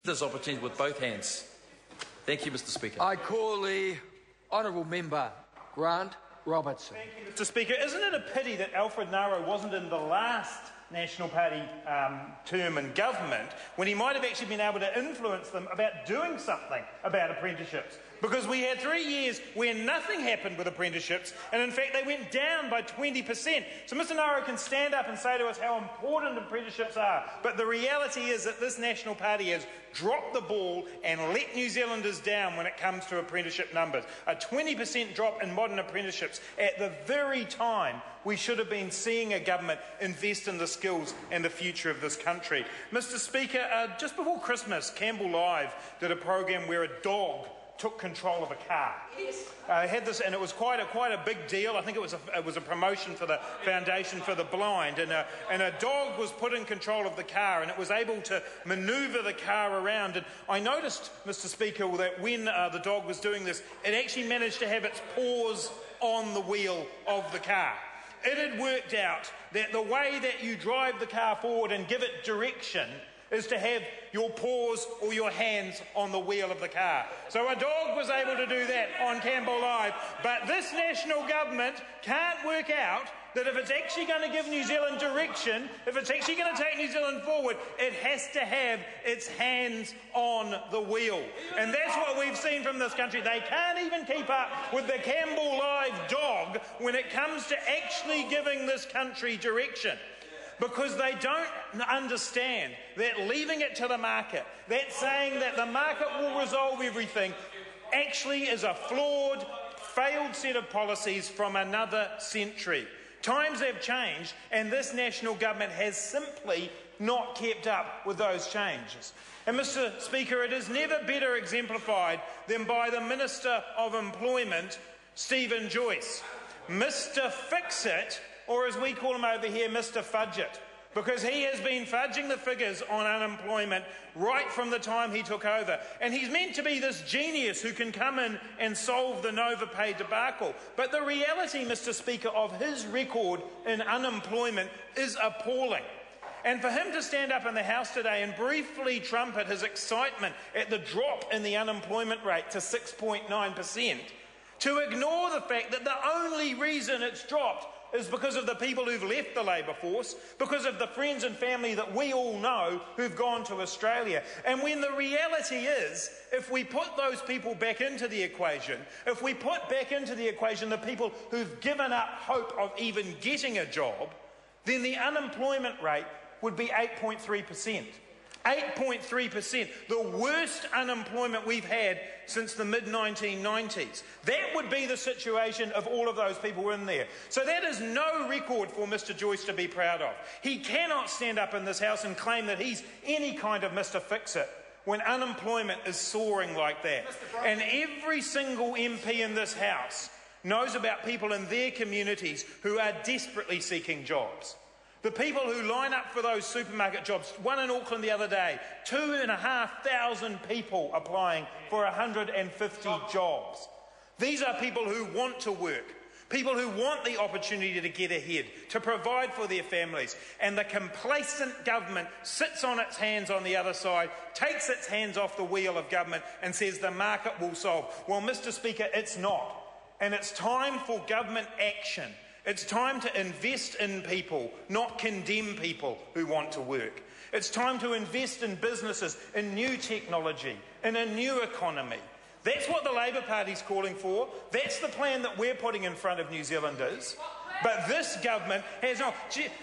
This opportunity with both hands. Thank you, Mr. Speaker. I call the honourable member Grant Robertson. Thank you, Mr. Speaker. Isn't it a pity that Alfred Naro wasn't in the last National Party term in government when he might have actually been able to influence them about doing something about apprenticeships? Because we had 3 years where nothing happened with apprenticeships, and in fact they went down by 20%. So Mr Naro can stand up and say to us how important apprenticeships are, but the reality is that this National Party has dropped the ball and let New Zealanders down when it comes to apprenticeship numbers. A 20% drop in modern apprenticeships at the very time we should have been seeing a government invest in the skills and the future of this country. Mr Speaker, just before Christmas, Campbell Live did a program where a dog took control of a car. Yes. Had this, and it was quite a big deal. I think it was a promotion for the Foundation for the Blind, and a dog was put in control of the car, and it was able to manoeuvre the car around. And I noticed, Mr. Speaker, that when the dog was doing this, it actually managed to have its paws on the wheel of the car. It had worked out that the way that you drive the car forward and give it direction is to have your paws or your hands on the wheel of the car. So a dog was able to do that on Campbell Live, but this national government can't work out that if it's actually going to give New Zealand direction, if it's actually going to take New Zealand forward, it has to have its hands on the wheel. And that's what we've seen from this country. They can't even keep up with the Campbell Live dog when it comes to actually giving this country direction. Because they don't understand that leaving it to the market, that saying that the market will resolve everything, actually is a flawed, failed set of policies from another century. Times have changed, and this national government has simply not kept up with those changes. And Mr. Speaker, it is never better exemplified than by the Minister of Employment, Stephen Joyce. Mr. Fix-It, or as we call him over here, Mr. Fudge-It, because he has been fudging the figures on unemployment right from the time he took over. And he's meant to be this genius who can come in and solve the Nova Pay debacle. But the reality, Mr. Speaker, of his record in unemployment is appalling. And for him to stand up in the House today and briefly trumpet his excitement at the drop in the unemployment rate to 6.9%, to ignore the fact that the only reason it's dropped is because of the people who've left the labour force, because of the friends and family that we all know who've gone to Australia. And when the reality is, if we put those people back into the equation, if we put back into the equation the people who've given up hope of even getting a job, then the unemployment rate would be 8.3%. 8.3%, the worst unemployment we've had since the mid-1990s. That would be the situation if all of those people were in there. So that is no record for Mr. Joyce to be proud of. He cannot stand up in this House and claim that he's any kind of Mr. Fix-It when unemployment is soaring like that. And every single MP in this House knows about people in their communities who are desperately seeking jobs. The people who line up for those supermarket jobs, one in Auckland the other day, 2,500 people applying for 150 jobs. These are people who want to work, people who want the opportunity to get ahead, to provide for their families. And the complacent government sits on its hands on the other side, takes its hands off the wheel of government and says the market will solve. Well, Mr. Speaker, it's not. And it's time for government action. It's time to invest in people, not condemn people who want to work. It's time to invest in businesses, in new technology, in a new economy. That's what the Labour Party's calling for. That's the plan that we're putting in front of New Zealanders. But this government has not.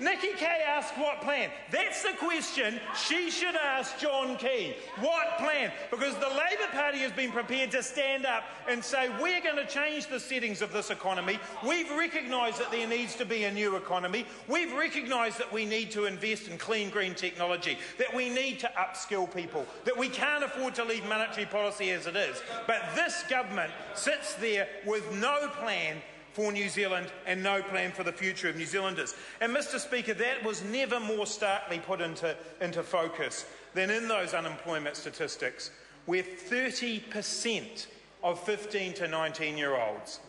Nikki Kay asked what plan. That's the question she should ask John Key. What plan? Because the Labour Party has been prepared to stand up and say, we're going to change the settings of this economy. We've recognised that there needs to be a new economy. We've recognised that we need to invest in clean green technology, that we need to upskill people, that we can't afford to leave monetary policy as it is. But this government sits there with no plan for New Zealand and no plan for the future of New Zealanders. And Mr. Speaker, that was never more starkly put into focus than in those unemployment statistics, where 30% of 15 to 19-year-olds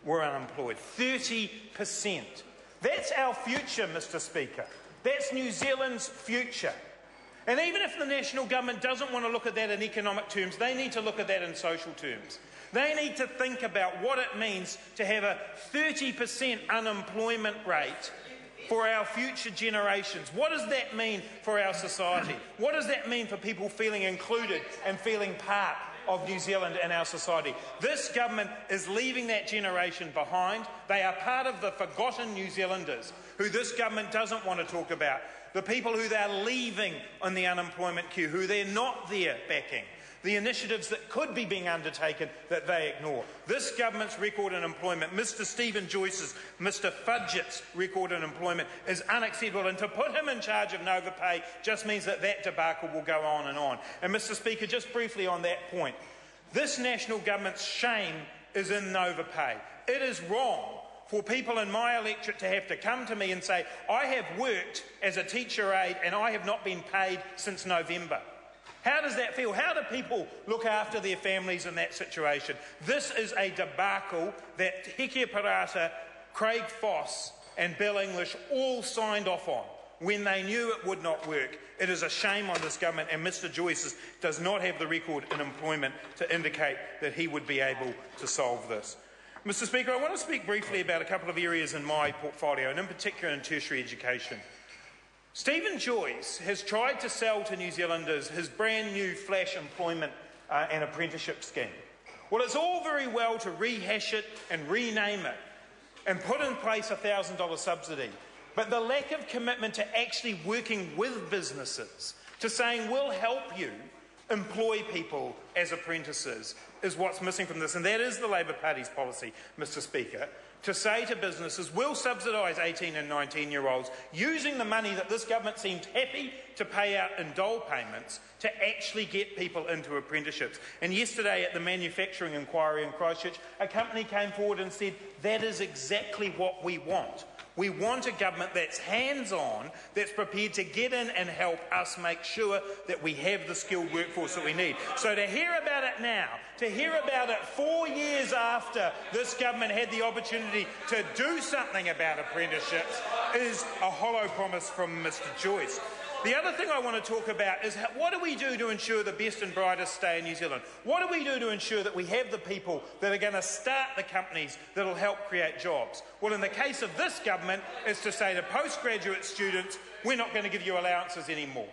were unemployed. 30%. That's our future, Mr. Speaker. That's New Zealand's future. And even if the national government doesn't want to look at that in economic terms, they need to look at that in social terms. They need to think about what it means to have a 30% unemployment rate for our future generations. What does that mean for our society? What does that mean for people feeling included and feeling part of New Zealand and our society? This government is leaving that generation behind. They are part of the forgotten New Zealanders who this government doesn't want to talk about. The people who they're leaving on the unemployment queue, who they're not there backing. The initiatives that could be being undertaken that they ignore. This government's record in employment, Mr Stephen Joyce's, Mr Fudgett's record in employment is unacceptable, and to put him in charge of Nova Pay just means that that debacle will go on and on. And Mr Speaker, just briefly on that point, this national government's shame is in Nova Pay. It is wrong for people in my electorate to have to come to me and say, I have worked as a teacher aide and I have not been paid since November. How does that feel? How do people look after their families in that situation? This is a debacle that Hekia Parata, Craig Foss and Bill English all signed off on when they knew it would not work. It is a shame on this government, and Mr Joyce does not have the record in employment to indicate that he would be able to solve this. Mr Speaker, I want to speak briefly about a couple of areas in my portfolio, and in particular in tertiary education. Stephen Joyce has tried to sell to New Zealanders his brand new flash employment and apprenticeship scheme. Well, it's all very well to rehash it and rename it and put in place a $1,000 subsidy, but the lack of commitment to actually working with businesses, to saying we'll help you employ people as apprentices, is what's missing from this. And that is the Labour Party's policy, Mr Speaker, to say to businesses, we'll subsidise 18 and 19-year-olds using the money that this government seemed happy to pay out in dole payments to actually get people into apprenticeships. And yesterday at the manufacturing inquiry in Christchurch, a company came forward and said, that is exactly what we want. We want a government that's hands-on, that's prepared to get in and help us make sure that we have the skilled workforce that we need. So to hear about it now, to hear about it 4 years after this government had the opportunity to do something about apprenticeships, is a hollow promise from Mr Joyce. The other thing I want to talk about is what do we do to ensure the best and brightest stay in New Zealand? What do we do to ensure that we have the people that are going to start the companies that will help create jobs? Well, in the case of this government, it's to say to postgraduate students, we're not going to give you allowances anymore.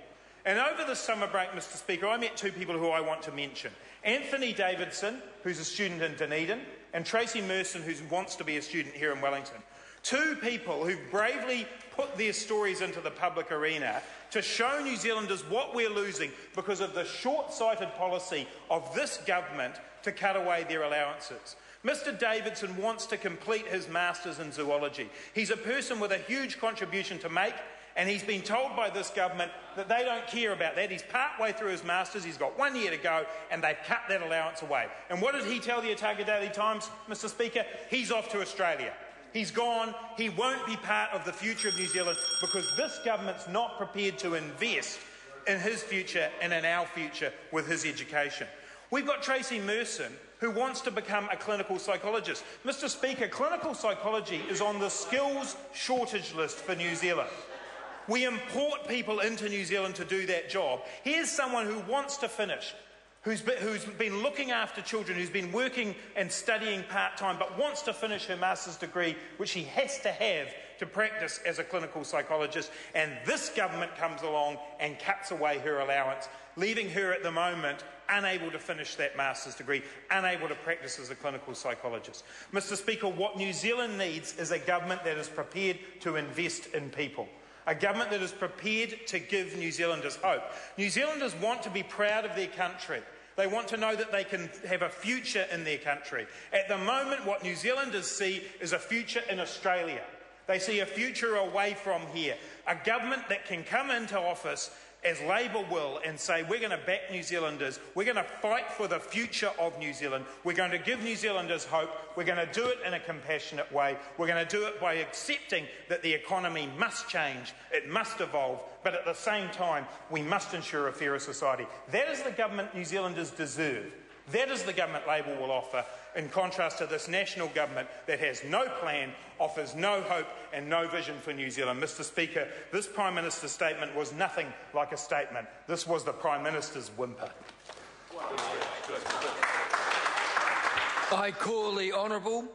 And over the summer break, Mr Speaker, I met two people who I want to mention. Anthony Davidson, who's a student in Dunedin, and Tracy Merson, who wants to be a student here in Wellington. Two people who bravely put their stories into the public arena to show New Zealanders what we're losing because of the short-sighted policy of this government to cut away their allowances. Mr Davidson wants to complete his Masters in Zoology. He's a person with a huge contribution to make, and he's been told by this government that they don't care about that. He's part-way through his Masters, he's got 1 year to go, and they've cut that allowance away. And what did he tell the Otago Daily Times, Mr Speaker? He's off to Australia. He's gone. He won't be part of the future of New Zealand because this government's not prepared to invest in his future and in our future with his education. We've got Tracy Merson, who wants to become a clinical psychologist. Mr Speaker, clinical psychology is on the skills shortage list for New Zealand. We import people into New Zealand to do that job. Here's someone who wants to finish, who's been looking after children, who's been working and studying part-time, but wants to finish her master's degree, which she has to have to practice as a clinical psychologist. And this government comes along and cuts away her allowance, leaving her at the moment unable to finish that master's degree, unable to practice as a clinical psychologist. Mr Speaker, what New Zealand needs is a government that is prepared to invest in people. A government that is prepared to give New Zealanders hope. New Zealanders want to be proud of their country. They want to know that they can have a future in their country. At the moment, what New Zealanders see is a future in Australia. They see a future away from here. A government that can come into office as Labour will and say, we're going to back New Zealanders, we're going to fight for the future of New Zealand, we're going to give New Zealanders hope, we're going to do it in a compassionate way, we're going to do it by accepting that the economy must change, it must evolve, but at the same time, we must ensure a fairer society. That is the government New Zealanders deserve. That is the government Labor will offer, in contrast to this national government that has no plan, offers no hope and no vision for New Zealand. Mr Speaker, this Prime Minister's statement was nothing like a statement. This was the Prime Minister's whimper. I call the Honourable